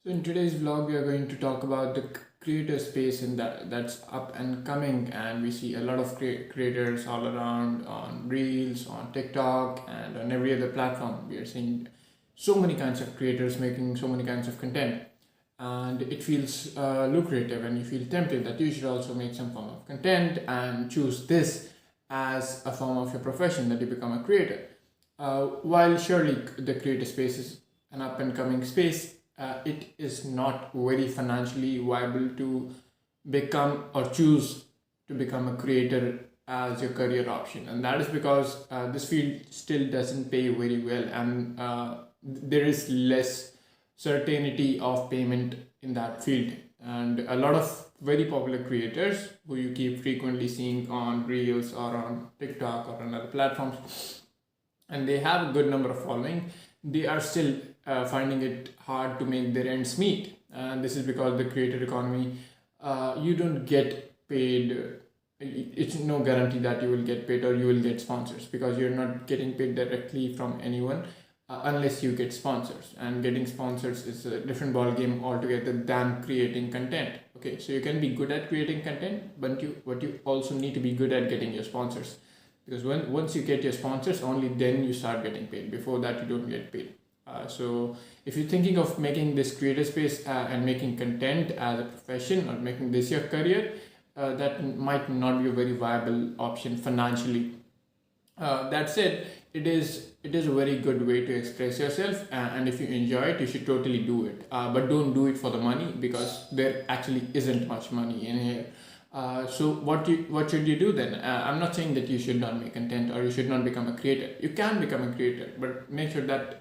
So in today's vlog, we are going to talk about the creator space and that's up and coming, and we see a lot of creators all around on Reels, on TikTok, and on every other platform. We are seeing so many kinds of creators making so many kinds of content, and it feels lucrative, and you feel tempted that you should also make some form of content and choose this as a form of your profession, that you become a creator. While surely the creator space is an up and coming space, it is not very financially viable to become or choose to become a creator as your career option, and that is because this field still doesn't pay very well, and there is less certainty of payment in that field. And a lot of very popular creators who you keep frequently seeing on Reels or on TikTok or on other platforms, and they have a good number of following, they are still finding it hard to make their ends meet. And this is because the creator economy, you don't get paid. It's no guarantee that you will get paid or you will get sponsors, because you're not getting paid directly from anyone unless you get sponsors. And getting sponsors is a different ball game altogether than creating content. Okay, so you can be good at creating content, but you also need to be good at getting your sponsors, because once you get your sponsors, only then you start getting paid. Before that, you don't get paid. So if you're thinking of making this creator space and making content as a profession, or making this your career, that might not be a very viable option financially. That said, it is a very good way to express yourself, and if you enjoy it, you should totally do it. But don't do it for the money, because there actually isn't much money in here. So what should you do then? I'm not saying that you should not make content or you should not become a creator. You can become a creator, but make sure that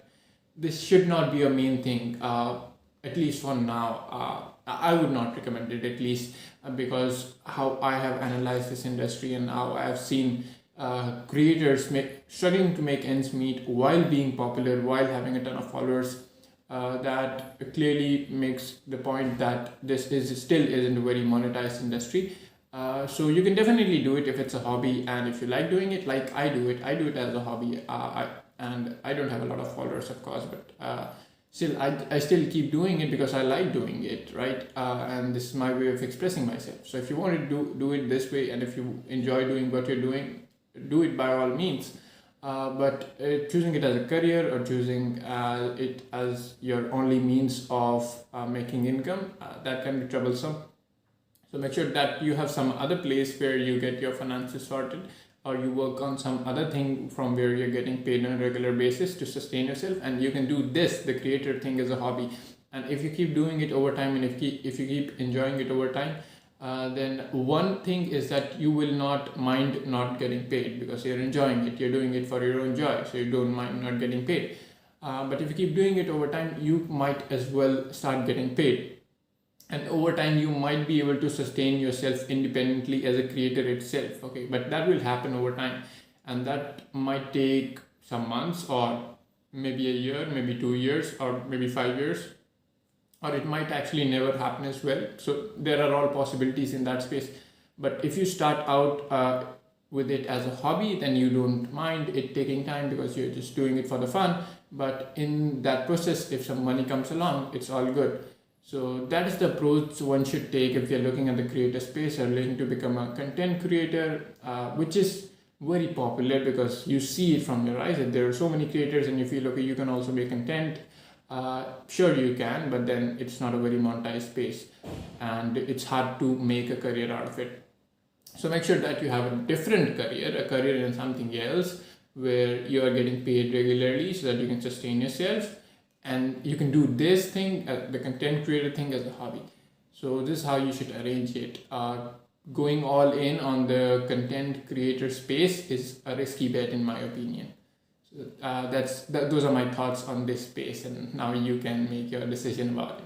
this should not be your main thing. At least for now, I would not recommend it, at least because how I have analyzed this industry and how I have seen creators struggling to make ends meet while being popular, while having a ton of followers. That clearly makes the point that this is still isn't a very monetized industry. So you can definitely do it if it's a hobby, and if you like doing it, like I do it. I do it as a hobby. And I don't have a lot of followers, of course, but still, I still keep doing it because I like doing it, right? And this is my way of expressing myself. So if you want to do it this way, and if you enjoy doing what you're doing, do it by all means. But choosing it as a career, or choosing it as your only means of making income, that can be troublesome. So make sure that you have some other place where you get your finances sorted, or you work on some other thing from where you're getting paid on a regular basis to sustain yourself. And you can do this, the creator thing, as a hobby. And if you keep doing it over time, and if you keep enjoying it over time, then one thing is that you will not mind not getting paid, because you're enjoying it. You're doing it for your own joy, so you don't mind not getting paid. But if you keep doing it over time, you might as well start getting paid. And over time, you might be able to sustain yourself independently as a creator itself. Okay, but that will happen over time, and that might take some months, or maybe a year, maybe 2 years, or maybe 5 years, or it might actually never happen as well. So there are all possibilities in that space. But if you start out with it as a hobby, then you don't mind it taking time, because you're just doing it for the fun. But in that process, if some money comes along, it's all good. So that is the approach one should take if you're looking at the creator space or looking to become a content creator, which is very popular, because you see it from your eyes that there are so many creators, and you feel, okay, you can also make content. Sure, you can, but then it's not a very monetized space, and it's hard to make a career out of it. So make sure that you have a different career, a career in something else, where you are getting paid regularly, so that you can sustain yourself, and you can do this thing, the content creator thing, as a hobby. So this is how you should arrange it. Going all in on the content creator space is a risky bet, in my opinion. So those are my thoughts on this space, and now you can make your decision about it.